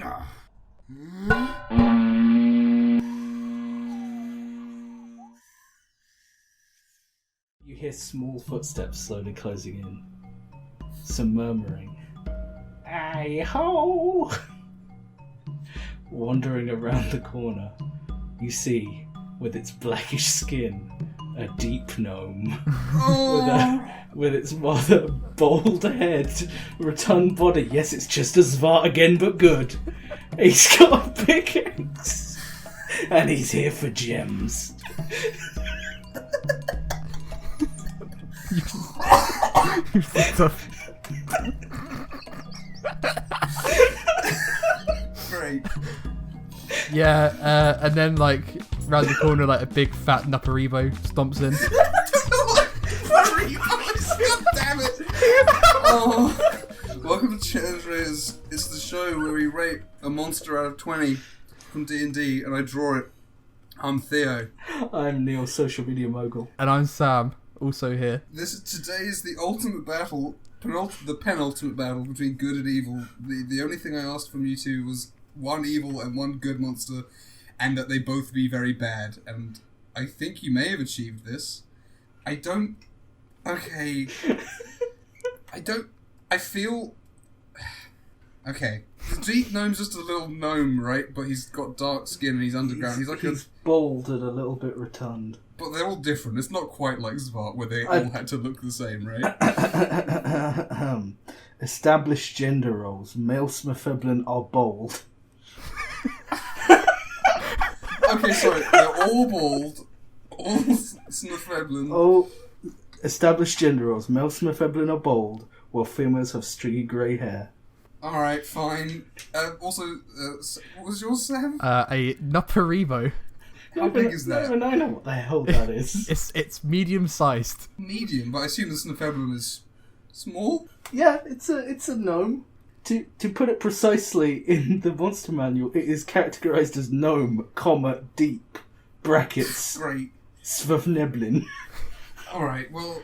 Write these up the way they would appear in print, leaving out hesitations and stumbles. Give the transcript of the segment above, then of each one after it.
Ah. You hear small footsteps slowly closing in. Some murmuring. Hey-ho! Wandering around the corner, you see, with its blackish skin, a deep gnome. with its rather bald head, rotund body. Yes, it's just a Zwart again, but good. He's got a pickaxe. And he's here for gems. You fucked up. Great. Yeah, and then like round the corner, like a big fat Nuparibo stomps in. God damn it! Oh. Welcome to Challenge Raiders. It's the show where we rate a monster out of 20 from D&D, and I draw it. I'm Theo. I'm Neil, social media mogul. And I'm Sam, also here. Today is the ultimate battle, the penultimate battle between good and evil. The only thing I asked from you two was one evil and one good monster, and that they both be very bad. And I think you may have achieved this. I don't. Okay. I feel. Okay. The Deep Gnome's just a little gnome, right? But he's got dark skin and he's underground. He's bald and a little bit rotund. But they're all different. It's not quite like Zwart, where they all had to look the same, right? Established gender roles. Male Smithfiblin are bold. Okay, sorry. They're all bald. All Smithfiblin. Oh, established gender roles. Male Smithfiblin are bold, while females have stringy grey hair. Alright, fine. Also, what was yours, Sam? A Nuparibo. How big is that? I know what the hell that is. It's medium sized. Medium, but I assume the Smithfiblin is small? Yeah, it's a gnome. To put it precisely in the monster manual, it is categorized as gnome, deep, brackets, Great. Svefneblin. Alright, well,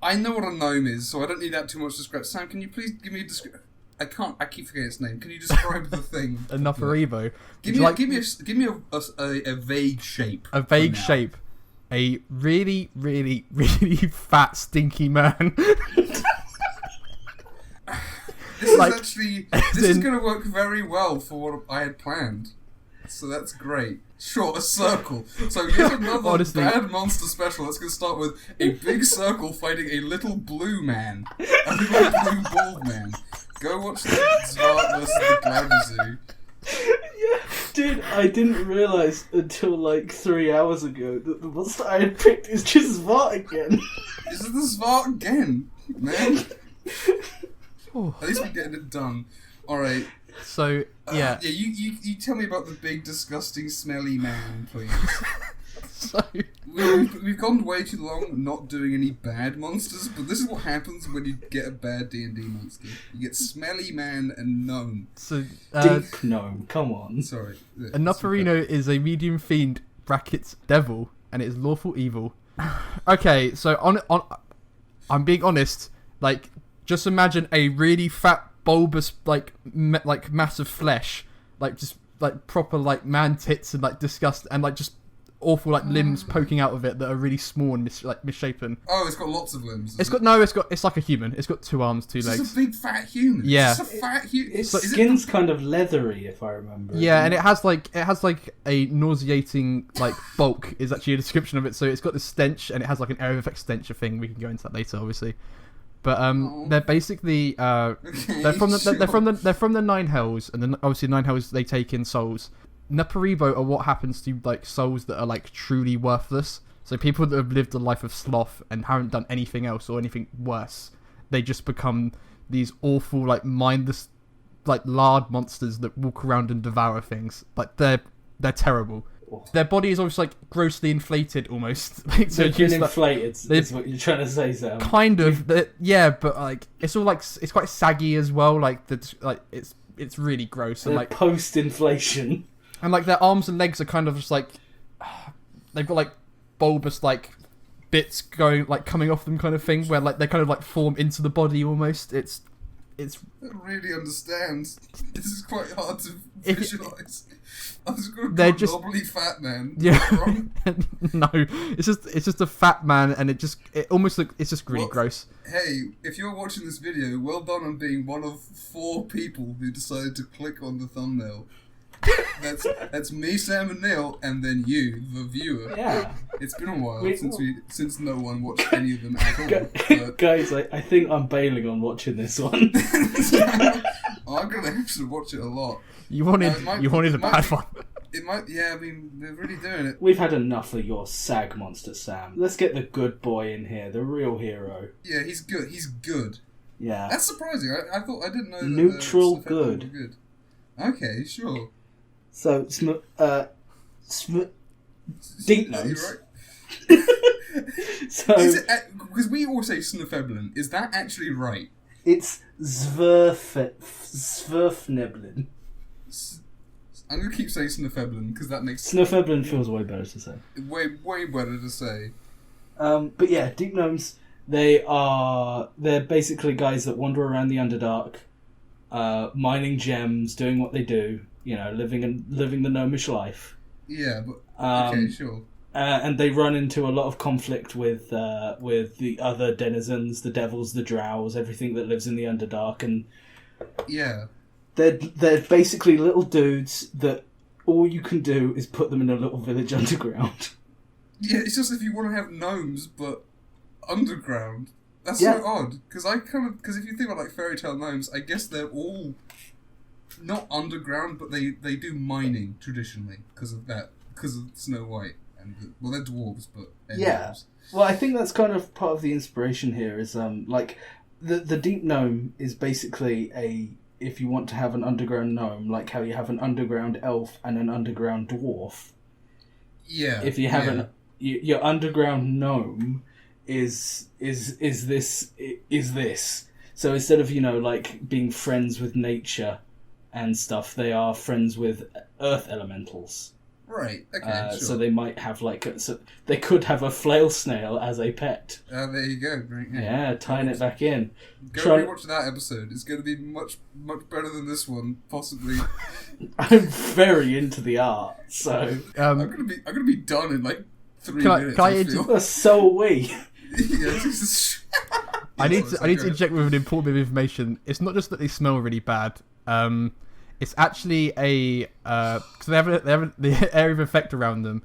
I know what a gnome is, so I don't need that too much description. Sam, can you please give me a description? I keep forgetting its name. Can you describe the thing? A Nuparibo. Give me a vague shape. A vague shape. A really, really, really fat, stinky man. This is going to work very well for what I had planned. So that's great. Sure, a circle. So yet another bad monster special. That's going to start with a big circle fighting a little blue man. A little blue bald man. Go watch the Zwart versus the Glabazoo. Yeah, dude, I didn't realise until like 3 hours ago that the monster I had picked is just Zwart again. Is it the Zwart again, man? At least we're getting it done. Alright. So, yeah. Yeah, you tell me about the big, disgusting, smelly man, please. So... We've gone way too long not doing any bad monsters, but this is what happens when you get a bad D&D monster. You get smelly man and gnome. So, deep gnome, come on. Sorry. A Nupperino is a medium fiend, brackets, devil, and it is lawful evil. Okay, so I'm being honest, like, just imagine a really fat, bulbous, like mass of flesh, like, just, like, proper, like, man tits and, like, disgust, and, like, just awful like limbs poking out of it that are really small and misshapen. Oh, it's got lots of limbs. It's like a human. It's got 2 arms, 2 legs. It's a big fat human. Yeah. It's a fat human. Its skin's kind of leathery, if I remember. Yeah, and it has like a nauseating like bulk is actually a description of it. So it's got this stench, and it has like an area of effect stench thing. We can go into that later, obviously. But they're basically they're from the Nine Hells, and then obviously Nine Hells they take in souls. Nuparibo are what happens to like souls that are like truly worthless. So people that have lived a life of sloth and haven't done anything else or anything worse, they just become these awful like mindless like lard monsters that walk around and devour things. Like they're terrible. Their body is almost like grossly inflated almost. Like, so they've been inflated, is what you're trying to say, Sam. Kind of, yeah, but like it's all like it's quite saggy as well. Like it's really gross and like post-inflation. And like their arms and legs are kind of just like they've got like bulbous like bits going like coming off them kind of thing where like they kind of like form into the body almost. It's it's. I don't really understand. This is quite hard to visualize. I was going to They're call just knobbly fat man. yeah. No, it's just a fat man, and it almost looks. It's just really gross. Hey, if you're watching this video, well done on being one of 4 people who decided to click on the thumbnail. That's me, Sam, and Neil, and then you, the viewer. Yeah. It's been a while since no one watched any of them at all. But... Guys, I think I'm bailing on watching this one. I'm gonna actually watch it a lot. You wanted a bad one. It might, yeah. I mean, they're really doing it. We've had enough of your sag monster, Sam. Let's get the good boy in here, the real hero. Yeah, he's good. He's good. Yeah. That's surprising. I didn't know that. Neutral good. Good. Okay, sure. So, Dink Nose. Right. So, because we always say Snufeblin. Is that actually right? It's Zwerfneblin. I'm gonna keep saying Snufeblin because that makes Snufeblin feels way better to say. Way better to say. But yeah, Deep Gnomes. They're basically guys that wander around the Underdark, mining gems, doing what they do. You know, living the gnomish life. Yeah, but okay, sure. And they run into a lot of conflict with the other denizens, the devils, the drows, everything that lives in the Underdark, and yeah, they're basically little dudes that all you can do is put them in a little village underground. Yeah, it's just if you want to have gnomes, but underground. That's so odd because if you think about like fairy tale gnomes, I guess they're all not underground, but they do mining traditionally because of Snow White. Well, they're dwarves, but yeah. Well, I think that's kind of part of the inspiration here. Is like the deep gnome is basically if you want to have an underground gnome, like how you have an underground elf and an underground dwarf. Yeah. If you have your underground gnome is this. So instead of like being friends with nature and stuff, they are friends with earth elementals. Right. Okay. Sure. So they might have they could have a flail snail as a pet. There you go. Right, yeah, tying it back in. Go rewatch that episode. It's going to be much better than this one, possibly. I'm very into the art, so I'm gonna be done in like 3 minutes. So are we. I need to inject with an important bit of information. It's not just that they smell really bad. It's actually because they have the area of effect around them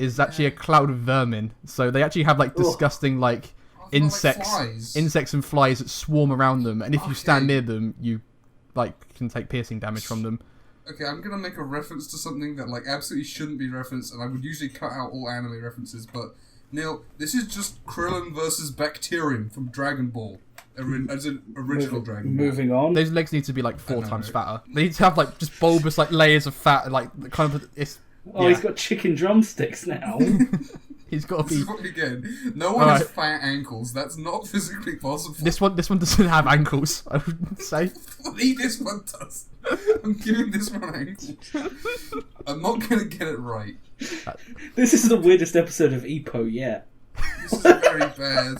is actually a cloud of vermin. So they actually have like disgusting like insects and flies that swarm around them, and if you stand near them, you like can take piercing damage from them. Okay, I'm gonna make a reference to something that like absolutely shouldn't be referenced, and I would usually cut out all anime references, but Neil, this is just Krillin versus Bacterium from Dragon Ball. As an original Dragon Ball. Moving on. Those legs need to be like 4 times fatter. They need to have like just bulbous like layers of fat, like kind of. He's got chicken drumsticks now. He's got to be. This is what we get. No one has fat ankles. That's not physically possible. This one doesn't have ankles. I would say. This one does. I'm giving this one ankles. I'm not gonna get it right. This is the weirdest episode of EPO yet. This is very bad.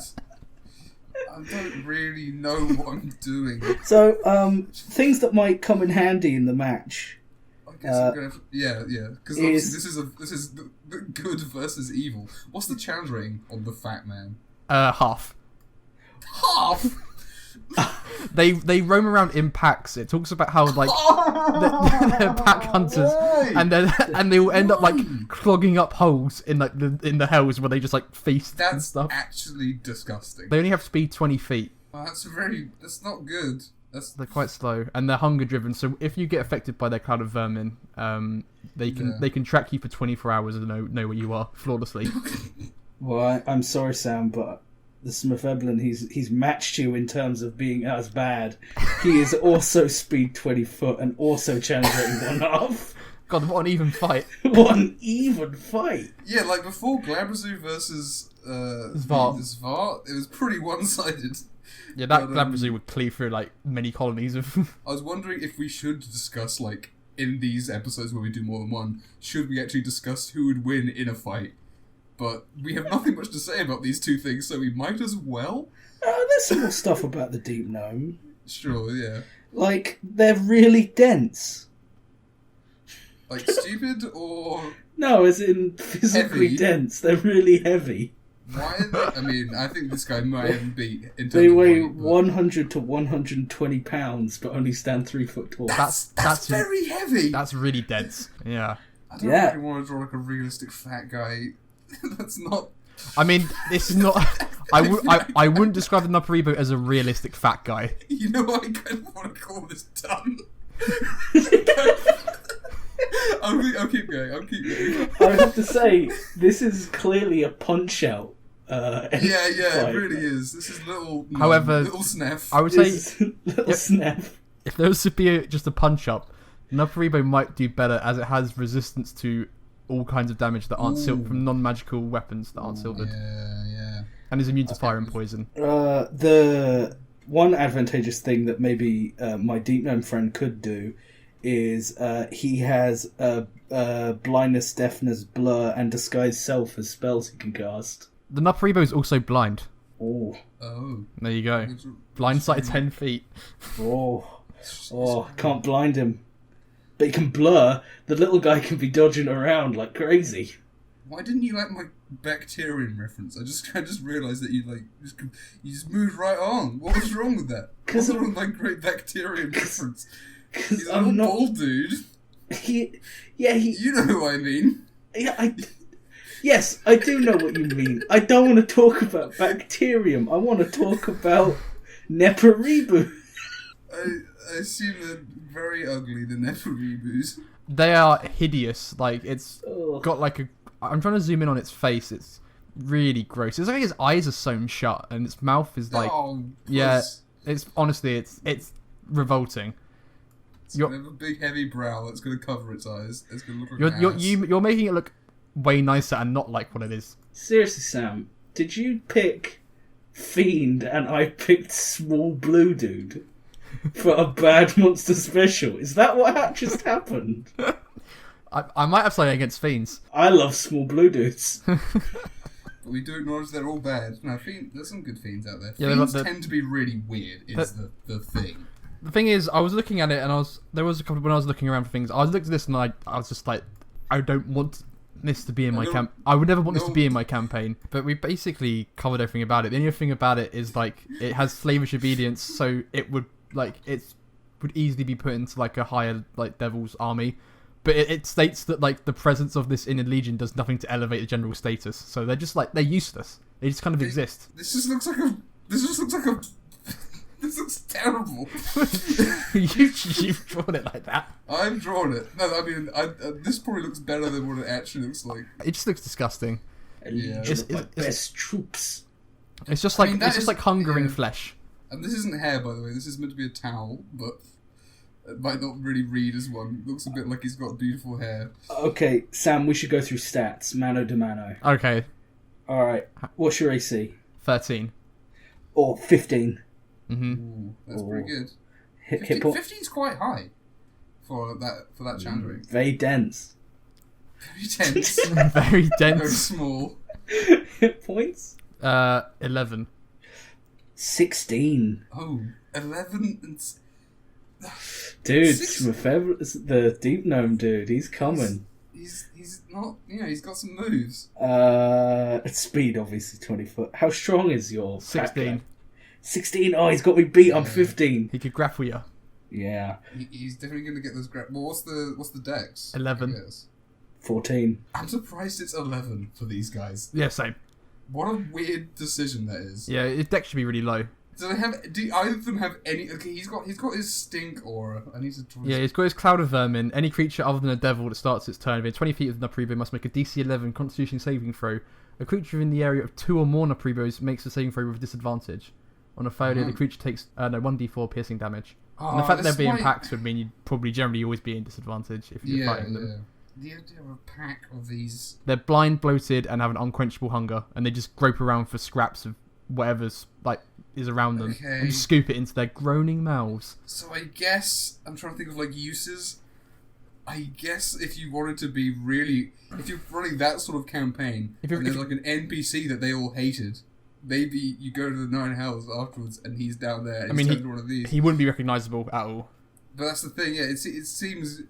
I don't really know what I'm doing. So, things that might come in handy in the match. I guess I'm gonna because obviously this is the good versus evil. What's the challenge rating on the fat man? Half. Half. They roam around in packs. It talks about how like they're pack hunters, and they will end up like clogging up holes in like in the hells where they just like feast and stuff. That's actually disgusting. They only have speed 20 feet. Oh, that's not good. They're quite slow and they're hunger driven. So if you get affected by their cloud of vermin, they can track you for 24 hours and know where you are flawlessly. Well, I'm sorry, Sam, but the Smurfeblin, he's matched you in terms of being as bad. He is also speed 20 foot and also challenge rating 1.5. God, what an even fight. What an even fight. Yeah, like before Glabrezu versus Zvar, it was pretty one-sided. Yeah, that Glabrezu would cleave through like many colonies of... I was wondering if we should discuss, like, in these episodes where we do more than one, should we actually discuss who would win in a fight? But we have nothing much to say about these two things, so we might as well. There's some more stuff about the Deep Gnome. Sure, yeah. Like, they're really dense. Like stupid or... No, as in physically heavy? dense. They're really heavy. Why are they... I mean, I think this guy might have beat in terms They of weigh weight, but... 100 to 120 pounds, but only stand 3 foot tall. That's very heavy! That's really dense. Yeah. I don't really want to draw like a realistic fat guy. That's not... I mean, this is not... I wouldn't describe the Noparibo as a realistic fat guy. You know what I kind of want to call this dumb? I'll keep going. I have to say, this is clearly a punch-out. Yeah, it really is. This is little... However, little Sneff. I would say... Little Sneff. If there was to be just a punch-up, Noparibo might do better as it has resistance to all kinds of damage that aren't silvered from non-magical weapons that aren't silvered. Yeah. And is immune to fire and poison. The one advantageous thing that maybe my Deep Gnome friend could do is he has blindness, deafness, blur, and disguise self as spells he can cast. The Noparibo is also blind. Oh. There you go. Blind sight 10 feet. Can't blind him. But he can blur. The little guy can be dodging around like crazy. Why didn't you like my Bacterian reference? I just realised that you just moved right on. What was wrong with that? What's wrong with my great Bacterian reference? He's a little bald dude. You know who I mean. Yes, I do know what you mean. I don't want to talk about bacterium. I want to talk about Neparibu. I assume they're very ugly, the Neparibus. They are hideous. Like, it's got like a... I'm trying to zoom in on its face. It's really gross. It's like his eyes are sewn shut and its mouth is like... it's honestly, it's revolting. It's going to have a big heavy brow that's going to cover its eyes. It's going to look like an ass. You're making it look way nicer and not like what it is. Seriously, Sam, did you pick Fiend and I picked Small Blue Dude for a bad monster special? Is that what just happened? I might have something against Fiends. I love Small Blue Dudes. We do acknowledge they're all bad. No, there's some good Fiends out there. Yeah, Fiends tend to be really weird, is the thing. The thing is, I was looking at it and when I was looking around for things, I looked at this and I was just like, I don't want this to be in my camp. I would never want this to be in my campaign. But we basically covered everything about it. The only thing about it is like it has slavish obedience, so it would easily be put into like a higher like devil's army. But it states that like the presence of this inner legion does nothing to elevate the general status. So they're just like they're useless. They just kind of exist. This just looks like a. This looks terrible. You've drawn it like that. I've drawn it. No, I mean, this probably looks better than what it actually looks like. It just looks disgusting. Yeah, it's best troops. It's just like like hungering flesh. And this isn't hair, by the way. This is meant to be a towel, but it might not really read as one. It looks a bit like he's got beautiful hair. Okay, Sam, we should go through stats, mano to mano. Okay. All right. What's your AC? 13. Or 15. Ooh, that's pretty good. 15's quite high for that Chandra. Very dense. Very dense. Very dense. Very small. Hit points? 11. 16. Oh, 11 and... Dude, the Deep Gnome dude, he's coming. He's not, he's got some moves. Speed, obviously, 20 foot. How strong is your 16. 16? Oh, he's got me beat. I'm 15. He could grapple you. Yeah. He's definitely going to get those Well, what's the dex? 11. 14. I'm surprised it's 11 for these guys. Yeah, same. What a weird decision that is. Yeah, his dex should be really low. Do either of them have any... Okay, he's got his stink aura. I need to... Yeah, he's got his Cloud of Vermin. Any creature other than a devil that starts its turn within 20 feet of Noparibo must make a DC 11 Constitution saving throw. A creature in the area of 2 or more Noparibos makes a saving throw with disadvantage. On a failure, the creature takes 1d4 piercing damage. And the fact that they're being packs would mean you'd probably generally always be in disadvantage if you're fighting them. The idea of a pack of these... They're blind, bloated, and have an unquenchable hunger, and they just grope around for scraps of whatever's is around them and scoop it into their groaning mouths. So I guess I'm trying to think of uses. I guess if you wanted to be really, if you're running that sort of campaign, and there's an NPC that they all hated, maybe you go to the Nine Hells afterwards, and he's down there. And I mean, one of these. he wouldn't be recognisable at all. But that's the thing. Yeah, it seems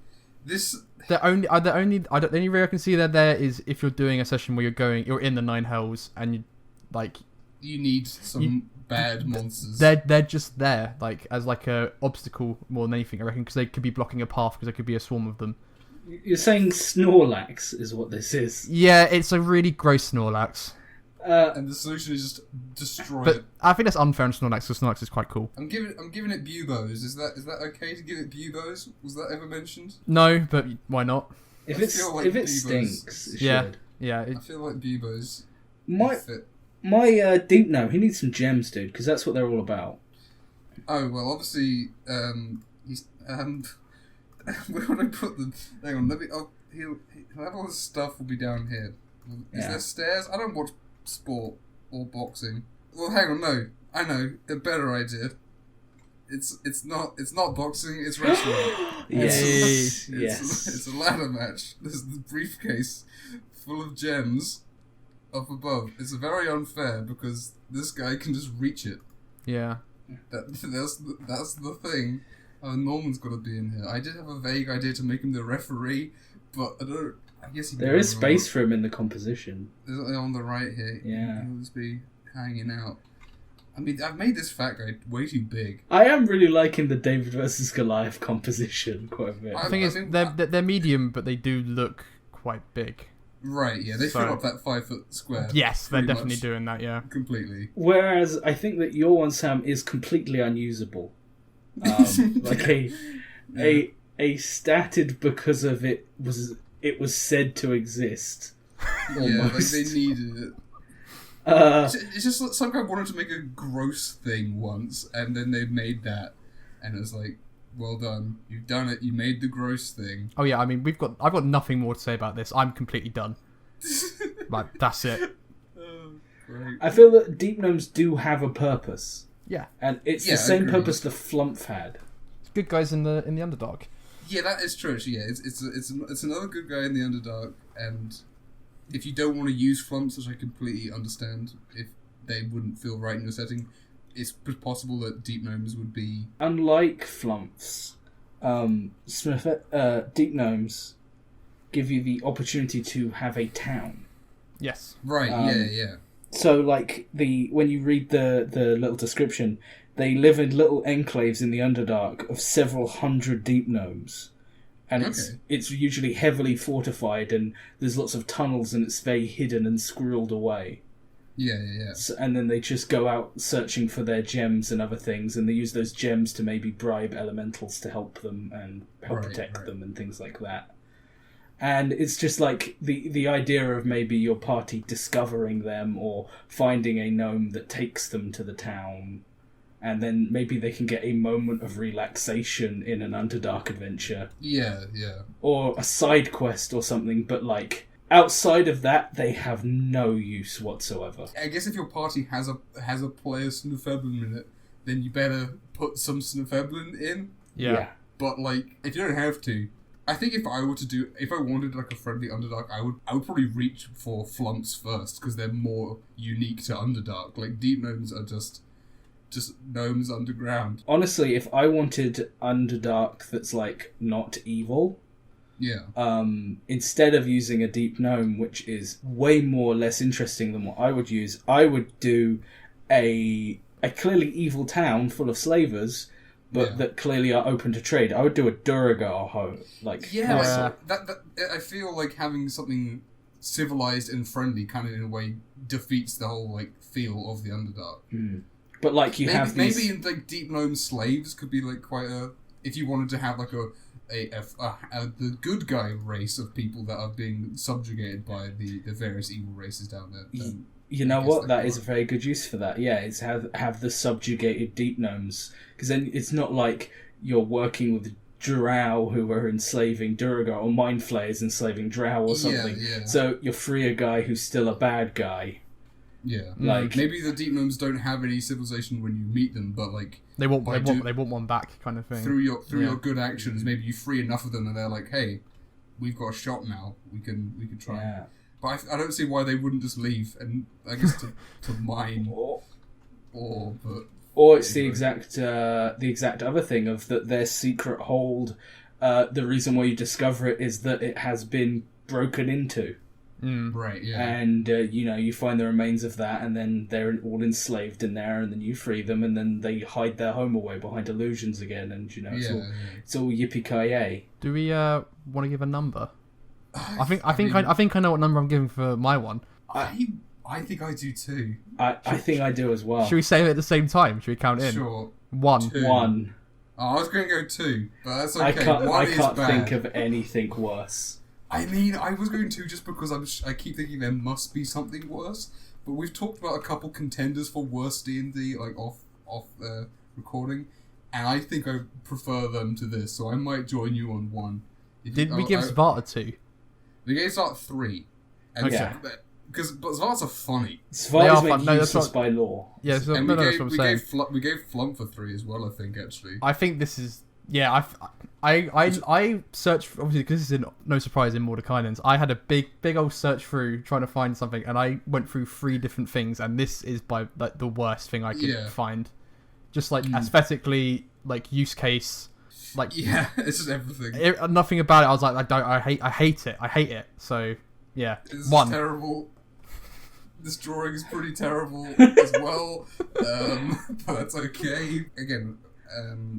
this. The only way I can see there is if you're doing a session where you're in the Nine Hells and you need some bad monsters. They're just there, like as like a obstacle more than anything, I reckon, because they could be blocking a path because there could be a swarm of them. You're saying Snorlax is what this is? Yeah, it's a really gross Snorlax. And the solution is just destroy it. I think that's unfair on Snorlax, because Snorlax is quite cool. I'm giving it Bubos. Is that okay to give it Bubos? Was that ever mentioned? No, but why not? If it stinks, it should. Yeah. I feel like Bubos. My Deep Gnome, he needs some gems, dude, because that's what they're all about. Oh well, obviously, he's where would I put them? Hang on, he'll have all his stuff. Will be down here. Is there stairs? I don't watch sport or boxing. Well, hang on, no, I know a better idea. It's not boxing. It's wrestling. Yes. It's a ladder match. There's the briefcase full of gems up above. It's very unfair because this guy can just reach it. Yeah. That's the thing. Norman's got to be in here. I did have a vague idea to make him the referee, but I guess there is space for him in the composition. There's on the right here. Yeah. He'll just be hanging out. I mean, I've made this fat guy way too big. I am really liking the David versus Goliath composition quite a bit. The thing is, they're medium, but they do look quite big. Right, yeah, they fill up that 5 foot square. Yes, they're definitely doing that, yeah. Completely. Whereas I think that your one, Sam, is completely unusable. Like a statted because of it was said to exist. Almost. Yeah, like they needed it. It's just like some guy wanted to make a gross thing once, and then they made that, and it was like, well done, you've done it, you made the gross thing. Oh yeah, I mean, I've got nothing more to say about this. I'm completely done. Like, that's it. Great. I feel that Deep Gnomes do have a purpose. Yeah, and it's the same purpose the Flumph had. Good guys in the Underdark. Yeah, that is true. Yeah, it's another good guy in the Underdark, and if you don't want to use Flumps, which I completely understand, if they wouldn't feel right in your setting, it's possible that Deep Gnomes would be... Unlike Flumps, Deep Gnomes give you the opportunity to have a town. Yes. Right, yeah. So, like, when you read the little description, they live in little enclaves in the Underdark of several hundred Deep Gnomes. And it's usually heavily fortified, and there's lots of tunnels, and it's very hidden and squirreled away. Yeah. So, and then they just go out searching for their gems and other things, and they use those gems to maybe bribe elementals to help them and help protect them and things like that. And it's just like the idea of maybe your party discovering them or finding a gnome that takes them to the town, and then maybe they can get a moment of relaxation in an Underdark adventure. Yeah. Or a side quest or something, but like outside of that, they have no use whatsoever. I guess if your party has a player Snufeblin in it, then you better put some Snufeblin in. Yeah. But like, if you don't have to, I think if I wanted like a friendly Underdark, I would probably reach for Flumps first because they're more unique to Underdark. Like Deep Gnomes are just gnomes underground. Honestly, if I wanted Underdark that's like not evil, instead of using a Deep Gnome, which is way less interesting than what I would use, I would do a clearly evil town full of slavers, but that clearly are open to trade. I would do a Duragar that I feel like having something civilized and friendly kind of in a way defeats the whole like feel of the Underdark. Mm. But like maybe in like Deep Gnome slaves could be like quite a, if you wanted to have like the good guy race of people that are being subjugated by the various evil races down there. You know what? That is a very good use for that. Yeah, it's have the subjugated Deep Gnomes, because then it's not like you're working with drow who are enslaving Duragar, or mind flayers enslaving drow or something. Yeah. So you free a guy who's still a bad guy. Yeah, like maybe the Deep Gnomes don't have any civilization when you meet them, but like they want one back, kind of thing. Through your good actions, maybe you free enough of them, and they're like, "Hey, we've got a shop now. We can try." Yeah. But I don't see why they wouldn't just leave and I guess to mine or it's the exact other thing of that their secret hold. The reason why you discover it is that it has been broken into. Right, yeah. And, you find the remains of that, and then they're all enslaved in there, and then you free them, and then they hide their home away behind illusions again, and, it's all yippee-ki-yay. Do we want to give a number? I think I know what number I'm giving for my one. I think I do too. I think I do as well. Should we say it at the same time? Should we count in? Sure. 1. 2. 1. Oh, I was going to go 2, but that's okay. I can't think of anything worse. I mean, I was going to just because I keep thinking there must be something worse. But we've talked about a couple contenders for worst D&D, like off recording, and I think I prefer them to this. So I might join you on 1. Did we give Svarta 2? We gave Svarta 3. And okay. Because Svarts are funny. Svarts make useless by law. Yeah, so, that's what I'm saying. We gave Flump for 3 as well, I think, actually. I think this is... Yeah, I searched, obviously, because this is no surprise in Mordekainen's, I had a big old search through trying to find something, and I went through 3 different things, and this is by like the worst thing I could find. Just like aesthetically, like use case, like it's just everything. Nothing about it. I was like, I hate it. So yeah, it's 1. Terrible. This drawing is pretty terrible as well, but that's okay. Again.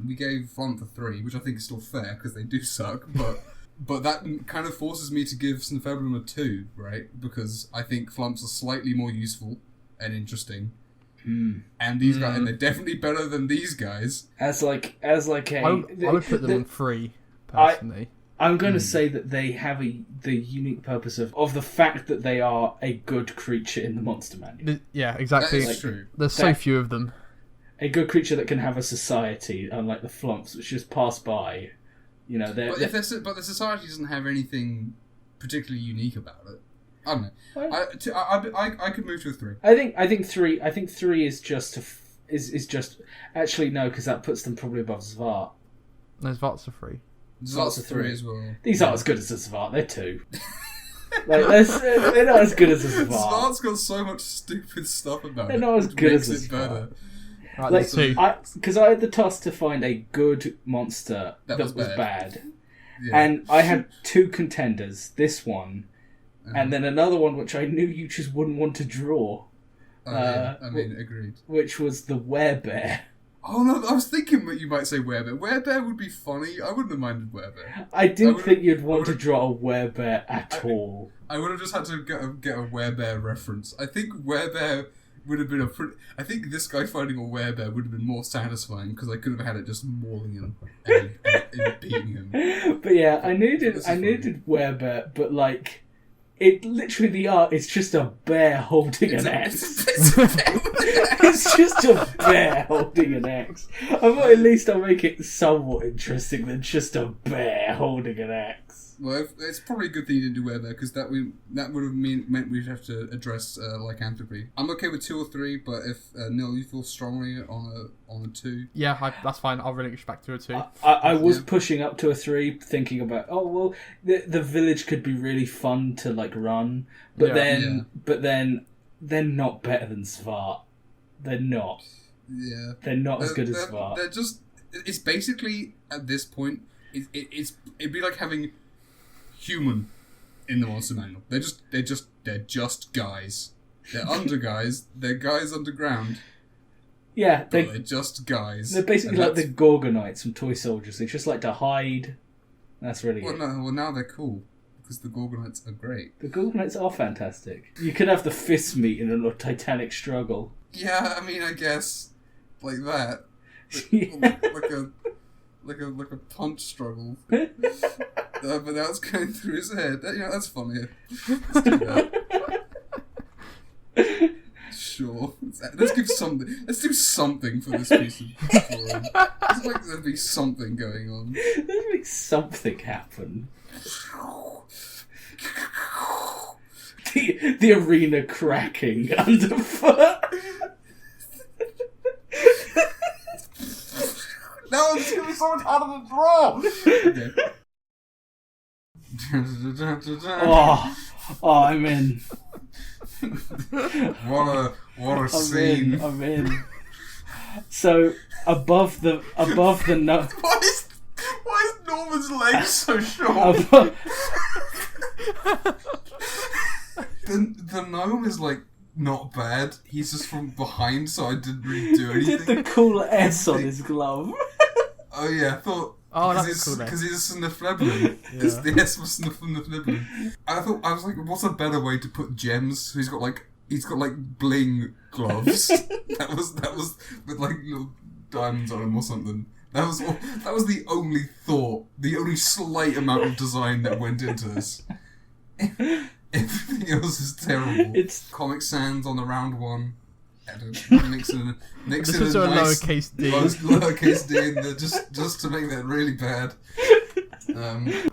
We gave Flump for 3, which I think is still fair because they do suck, but that kind of forces me to give Snefebrum a 2, right? Because I think Flumps are slightly more useful and interesting, and these guys, and they're definitely better than these guys. As a, I would put them on 3 personally. I'm going to say that they have the unique purpose of the fact that they are a good creature in the monster manual. Yeah, exactly. That is true. There's so few of them. A good creature that can have a society, unlike the Flumps, which just pass by. But the society doesn't have anything particularly unique about it. I don't know. I could move to a 3. I think 3. I think 3 is just is just actually no, because that puts them probably above Svart. No, Svart's a 3. Svart's a 3 as well. These aren't as good as a Svart. They're 2. They're not as good as a Svart. Svart's got so much stupid stuff about it. They're not as good as a Svart. Right, because I had the task to find a good monster that was bad. Yeah. And I had 2 contenders, this one, and then another one which I knew you just wouldn't want to draw. Agreed. Which was the werebear. Oh no, I was thinking that you might say werebear. Werebear would be funny. I wouldn't have minded werebear. I didn't think you'd want to draw a werebear at all. I would have just had to get a werebear reference. I think werebear would have been I think this guy finding a werebear would have been more satisfying because I could have had it just mauling him and beating him. But yeah, I needed werebear, but like, it literally the art is just a bear holding an axe. It's just a bear holding an axe. I thought at least I'll make it somewhat interesting than just a bear holding an axe. Well, it's probably a good thing you didn't do werebear because that would have meant we'd have to address lycanthropy. I'm okay with 2 or 3, but if Neil, you feel strongly on a 2. Yeah, that's fine. I'll relinquish back to a 2. I was pushing up to a 3, thinking about the village could be really fun to like run, but then they're not better than Svart. They're not. Yeah, they're not as good as Svart. They're just. It's basically at this point. It'd be like having human in the monster manual. They're just guys. They're under guys. They're guys underground. Yeah, they're just guys. They're basically like the Gorgonites from Toy Soldiers. They just like to hide. That's really it. Now they're cool because the Gorgonites are great. The Gorgonites are fantastic. You could have the fists meet in a Titanic struggle. Yeah, I mean, I guess like that. Like a punch struggle. But now it's going through his head. That's funny. Let's do that. Sure. Let's give something. Let's do something for this piece of drawing. It's like there'd be something going on. Let's make something happen. The arena cracking underfoot. No, it's going to be so much harder to draw! Okay. I'm in. What a scene. I'm in. So above the no. Why is Norman's legs so short? The gnome is like not bad. He's just from behind, so I didn't really do anything. He did the cool S on his glove. Oh yeah, I thought. Oh, that's cool. Because he's a Snifleblin. It's the S for Snifleblin. I was like, what's a better way to put gems? So he's got like bling gloves. that was with like little diamonds on them or something. That was the only thought, the only slight amount of design that went into this. Everything else is terrible. It's Comic Sans on the round one. Mix in a nice lowercase d. Lowercase d in there just to make that really bad.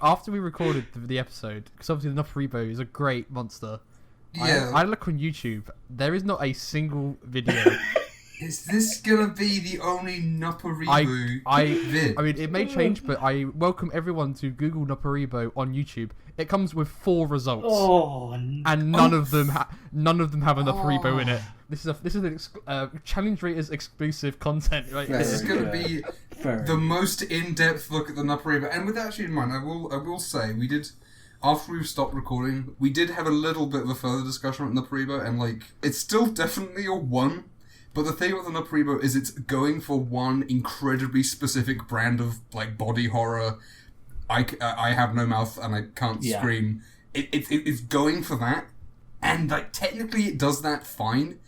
After we recorded the episode, because obviously the Noparibo is a great monster. Yeah. I look on YouTube. There is not a single video. Is this gonna be the only Noparibo vid? I mean, it may change, but I welcome everyone to Google Noparibo on YouTube. It comes with 4 results, and none of them have a Noparibo in it. This is Challenge Raiders exclusive content right here. This is gonna be the most in-depth look at the Noparibo. And with that actually in mind, I will say we did. After we've stopped recording, we did have a little bit of a further discussion on Noparibo, and like it's still definitely a 1. But the thing with the Noparibo is it's going for one incredibly specific brand of like body horror. I have no mouth and I can't scream. It's going for that, and like technically it does that fine,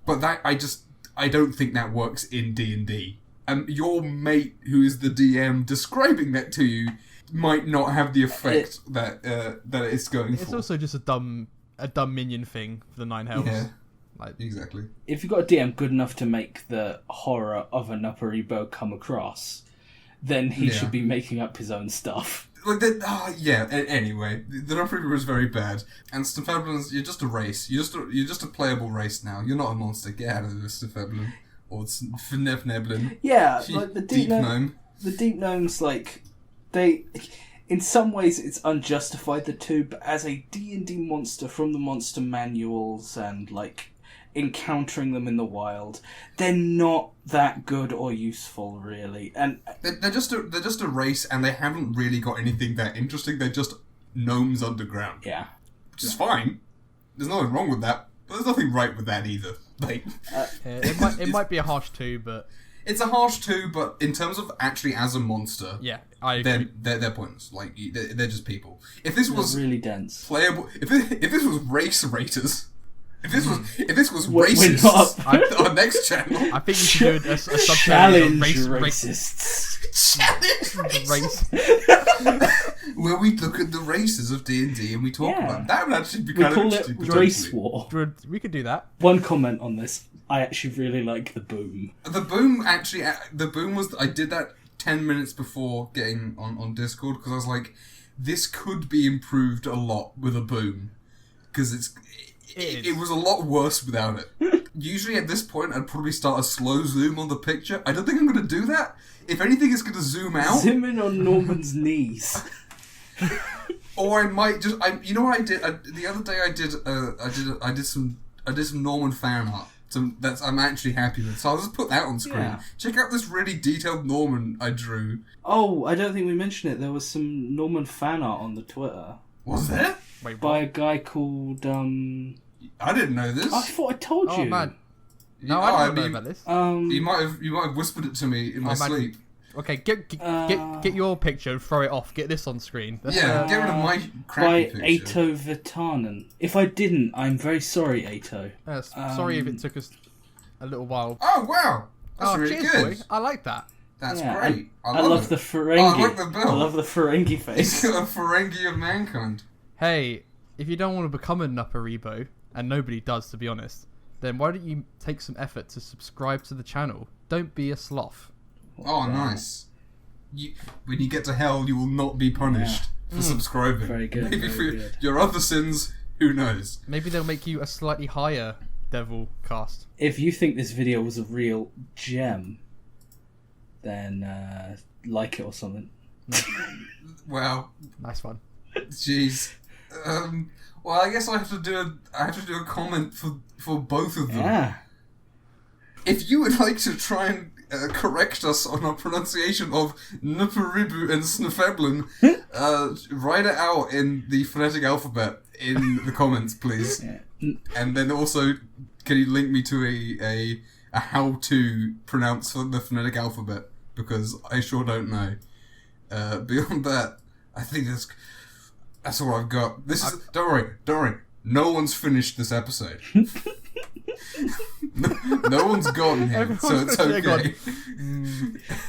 but that I don't think that works in D&D. And your mate, who is the DM, describing that to you might not have the effect that it's going for. It's also just a dumb minion thing for the 9 hells. Yeah. Exactly. If you've got a DM good enough to make the horror of a Noparibo come across, then he should be making up his own stuff. Like anyway, the Noparibo is very bad, and Snifleblins, you're just a race. You're just a playable race now. You're not a monster. Get out of this, Snifleblin or Fnefneblin. Yeah, like the deep gnome. The deep gnomes, like they. In some ways, it's unjustified, the two, but as a D&D monster from the monster manuals and like encountering them in the wild, they're not that good or useful, really. And they're just a race, and they haven't really got anything that interesting. They're just gnomes underground. Yeah, which is fine. There's nothing wrong with that, but there's nothing right with that either. Like, it might be a harsh 2, but it's a harsh 2. But in terms of actually as a monster, yeah, I agree. They're pointless. Like they're just people. If this was really dense, playable, if this was race raiters. If this was racists on our next channel, I think we should do a challenge racists. Where we look at the races of D&D and we talk about them. That would actually be kind of interesting. We call it race war. We could do that. One comment on this: I actually really like the boom. The boom was. I did that 10 minutes before getting on Discord because I was like, this could be improved a lot with a boom because it was a lot worse without it. Usually at this point, I'd probably start a slow zoom on the picture. I don't think I'm going to do that. If anything, it's going to zoom out. Zoom in on Norman's knees. Or I might just. You know what I did? The other day I did some Norman fan art. I'm actually happy with. So I'll just put that on screen. Yeah. Check out this really detailed Norman I drew. Oh, I don't think we mentioned it. There was some Norman fan art on the Twitter. Was there? Wait, by a guy called I didn't know this. I thought I told you. Oh man. No, I didn't know about this. You might have whispered it to me in my sleep. Okay, get your picture and throw it off. Get this on screen. Get rid of my crappy picture. By Ato Vitanen. If I didn't, I'm very sorry, Ato. Sorry if it took us a little while. Oh wow, that's really cheers, good. Boy. I like that. That's great. I love the Ferengi. I like the bell. I love the Ferengi face. He's got a Ferengi of mankind. Hey, if you don't want to become a Noparibo, and nobody does, to be honest, then why don't you take some effort to subscribe to the channel? Don't be a sloth. Oh, nice. When you get to hell, you will not be punished for subscribing. Very good. Maybe for your other sins, who knows? Maybe they'll make you a slightly higher devil cast. If you think this video was a real gem, then like it or something. Wow. Nice one. Jeez. Well, I guess I have to do a comment for both of them. Yeah. If you would like to try and correct us on our pronunciation of Nuparibu and Snufeblin, write it out in the phonetic alphabet in the comments, please. Yeah. And then also, can you link me to a how to pronounce the phonetic alphabet? Because I sure don't know. Beyond that, I think that's all I've got. Don't worry. No one's finished this episode. No one's gone here, so it's okay.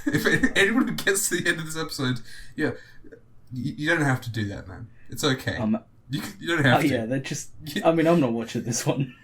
If anyone gets to the end of this episode, yeah, you don't have to do that, man. It's okay. You don't have to. Yeah, they're just. I mean, I'm not watching this one.